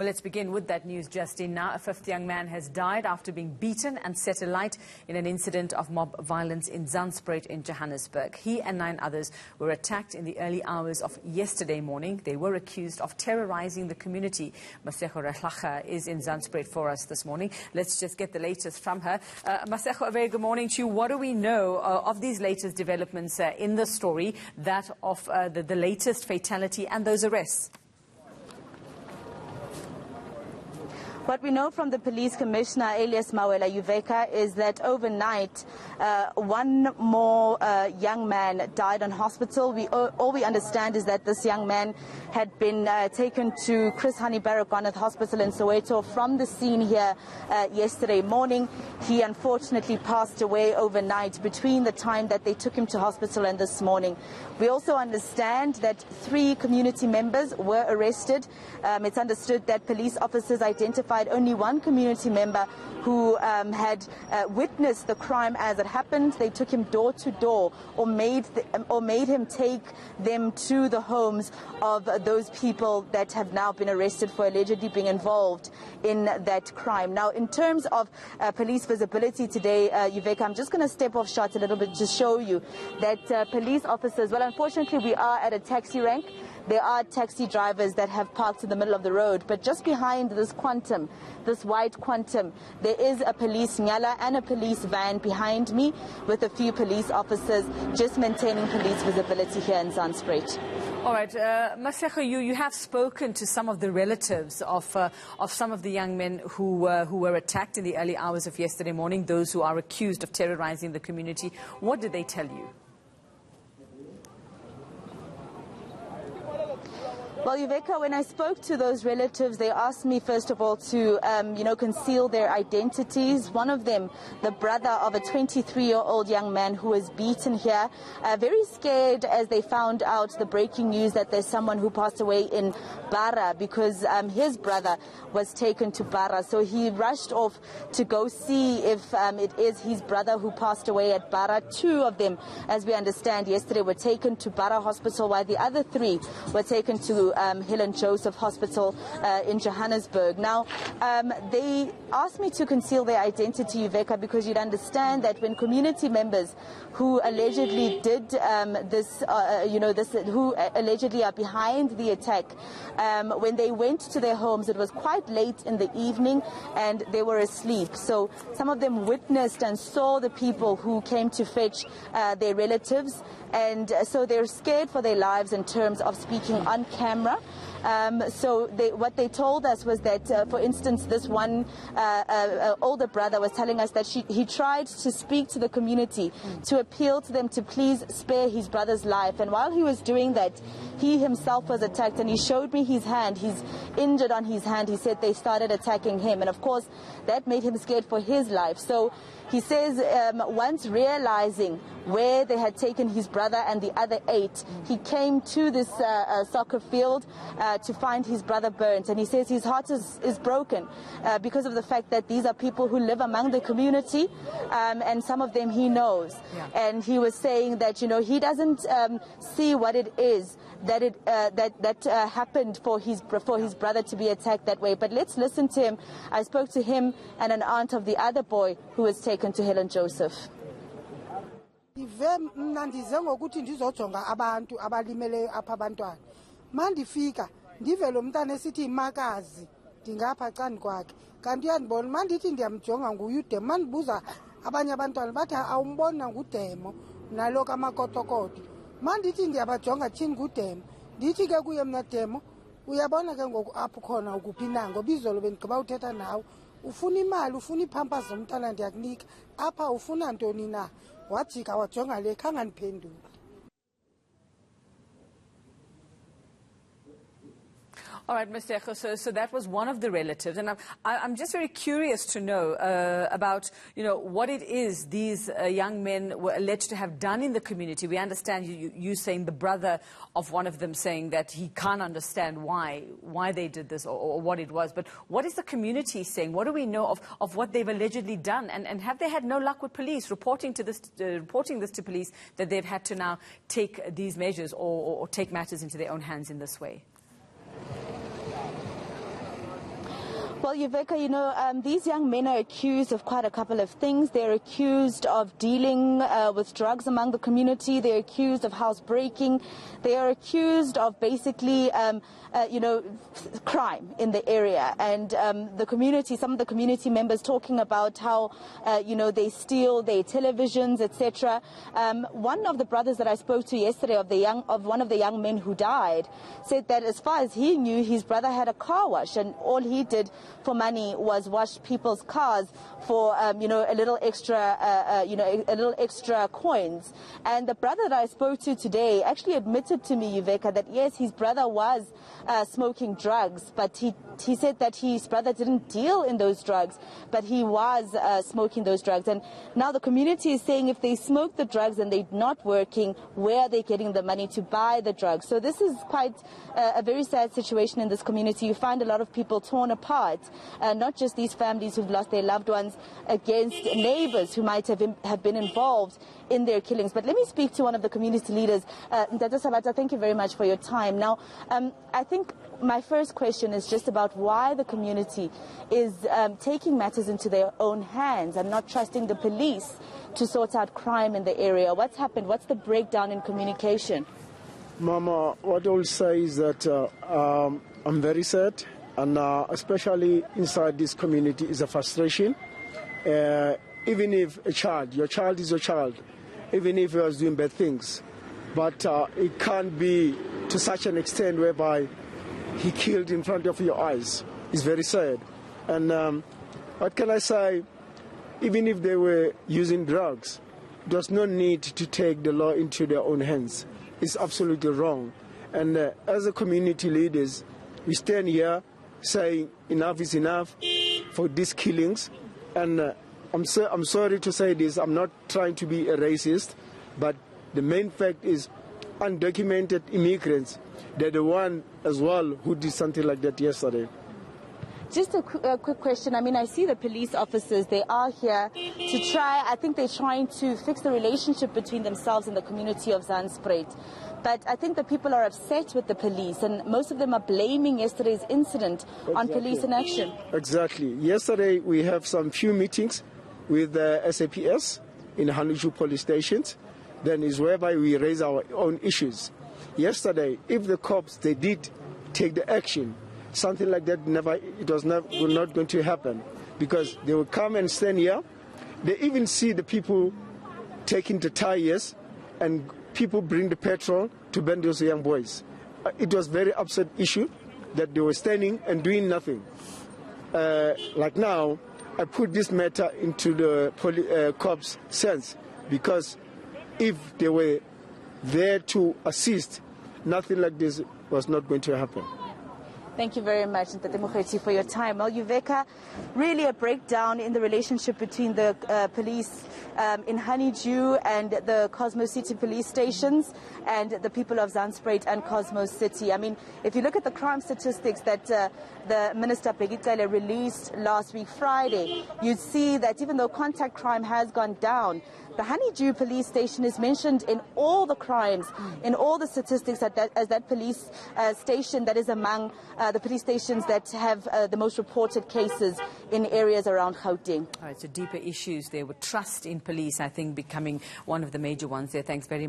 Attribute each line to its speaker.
Speaker 1: Well, let's begin with that news, Justin. Now, a fifth young man has died after being beaten and set alight in an incident of mob violence in Zandspruit in Johannesburg. He and 9 others were attacked in the early hours of yesterday morning. They were accused of terrorizing the community. Masego is in Zandspruit for us this morning. Let's just get the latest from her. Masego, a very good morning to you. What do we know of these latest developments in the story, that of the latest fatality and those arrests?
Speaker 2: What we know from the police commissioner, alias Mawela Yuveka, is that overnight one more young man died in hospital. All we understand is that this young man had been taken to Chris Hani Baragwanath Hospital in Soweto from the scene here yesterday morning. He unfortunately passed away overnight between the time that they took him to hospital and this morning. We also understand that 3 community members were arrested. It's understood that police officers identified only 1 community member who had witnessed the crime as it happened. They took him door to door, or made him take them to the homes of those people that have now been arrested for allegedly being involved in that crime. Now, in terms of police visibility today, Yuveka, I'm just going to step off shot a little bit to show you that police officers, well, unfortunately, we are at a taxi rank. There are taxi drivers that have parked in the middle of the road, but just behind this Quantum, this white Quantum, there is a police nyala and a police van behind me with a few police officers just maintaining police visibility here in Zandspruit.
Speaker 1: All right, Masego, you have spoken to some of the relatives of some of the young men who were attacked in the early hours of yesterday morning, those who are accused of terrorizing the community. What did they tell you?
Speaker 2: Well, Yuveka, when I spoke to those relatives, they asked me, first of all, to, conceal their identities. One of them, the brother of a 23-year-old young man who was beaten here, very scared as they found out the breaking news that there's someone who passed away in Bara, because his brother was taken to Bara. So he rushed off to go see if it is his brother who passed away at Bara. 2 of them, as we understand, yesterday were taken to Bara Hospital, while the other 3 were taken to Helen Joseph Hospital in Johannesburg. Now, they asked me to conceal their identity, Yuveka, because you'd understand that when community members who allegedly did who allegedly are behind the attack, when they went to their homes, it was quite late in the evening and they were asleep. So some of them witnessed and saw the people who came to fetch their relatives, and so they're scared for their lives in terms of speaking on camera. So what they told us was that, for instance, this one older brother was telling us that he tried to speak to the community to appeal to them to please spare his brother's life. And while he was doing that, he himself was attacked, and he showed me his hand. He's injured on his hand. He said they started attacking him, and of course that made him scared for his life. So he says once realizing where they had taken his brother and the other 8, he came to this soccer field to find his brother burnt, and he says his heart is broken because of the fact that these are people who live among the community, and some of them he knows. Yeah. And he was saying that he doesn't see what it is that happened for his brother to be attacked that way. But let's listen to him. I spoke to him and an aunt of the other boy who was taken to Helen Joseph.
Speaker 3: Ngokuthi ndizojonga abantu abalimeleyo apha abantwana mandifika ndive lo mntana esithi imakazi ndingapha cani kwakhe kanti uyandibona mandithi ndiyamjonga nguye udemo mandibuza abanye abantwana bathi awumbona ngudemo naloko amakotokoto mandithi ndiyabajonga thini ngudemo ndithi ke kuye mna demo uyabona ke ngoku apho khona ukuphi na ngoba izolo bendigqiba uthetha nawe ufuna imali ufuna iphampas zomntana ndiyakunika apha ufuna ntoni na wajika wajonga le khange ndiphendule.
Speaker 1: All right, Masego, so that was one of the relatives, and I'm just very curious to know about what it is these young men were alleged to have done in the community. We understand you saying the brother of one of them saying that he can't understand why they did this or what it was, but what is the community saying? What do we know of what they've allegedly done, and have they had no luck with police reporting this to police, that they've had to now take these measures or take matters into their own hands in this way?
Speaker 2: Well, Yuveka, you know, these young men are accused of quite a couple of things. They're accused of dealing with drugs among the community. They're accused of housebreaking. They are accused of basically, crime in the area. And the community, some of the community members talking about how, they steal their televisions, etc. One of the brothers that I spoke to yesterday of one of the young men who died said that as far as he knew, his brother had a car wash, and all he did for money was wash people's cars for a little extra coins. And the brother that I spoke to today actually admitted to me, Yuveka, that yes, his brother was smoking drugs, but he said that his brother didn't deal in those drugs, but he was smoking those drugs. And now the community is saying if they smoke the drugs and they're not working, where are they getting the money to buy the drugs? So this is quite a very sad situation in this community. You find a lot of people torn apart, not just these families who've lost their loved ones, against neighbors who might have been involved in their killings. But let me speak to one of the community leaders. Ndata Sabata, thank you very much for your time. Now, I think my first question is just about why the community is taking matters into their own hands and not trusting the police to sort out crime in the area. What's happened? What's the breakdown in communication?
Speaker 4: Mama, what I will say is that I'm very sad, and especially inside this community is a frustration. Even if your child is your child, even if he was doing bad things, but it can't be to such an extent whereby he killed in front of your eyes. It's very sad. And what can I say? Even if they were using drugs, there's no need to take the law into their own hands. It's absolutely wrong. And as a community leaders, we stand here saying enough is enough for these killings. And I'm sorry to say this, I'm not trying to be a racist, but the main fact is undocumented immigrants, they're the one as well who did something like that yesterday.
Speaker 2: Just a quick question. I mean, I see the police officers, they are here to try, I think they're trying to fix the relationship between themselves and the community of Zandspruit. But I think the people are upset with the police, and most of them are blaming yesterday's incident on police inaction.
Speaker 4: Exactly. Yesterday we have some few meetings with the SAPS in Hanushu police stations. Then is whereby we raise our own issues. Yesterday, if the cops, they did take the action, something like that was not going to happen, because they will come and stand here. They even see the people taking the tires, and people bring the petrol to burn those young boys. It was very upset issue that they were standing and doing nothing. Like now, I put this matter into the cops' sense, because if they were there to assist, nothing like this was not going to happen.
Speaker 2: Thank you very much, Ntate Mokgethi, for your time. Well, Yuveka, really a breakdown in the relationship between the police in Honeydew and the Cosmos City police stations and the people of Zandspruit and Cosmos City. I mean, if you look at the crime statistics that the Minister Begitele released last week Friday, you'd see that even though contact crime has gone down, the Honeydew police station is mentioned in all the crimes, in all the statistics as that police station that is among the police stations that have the most reported cases in areas around Gauteng.
Speaker 1: All right, so deeper issues there with trust in police, I think, becoming one of the major ones there. Thanks very much.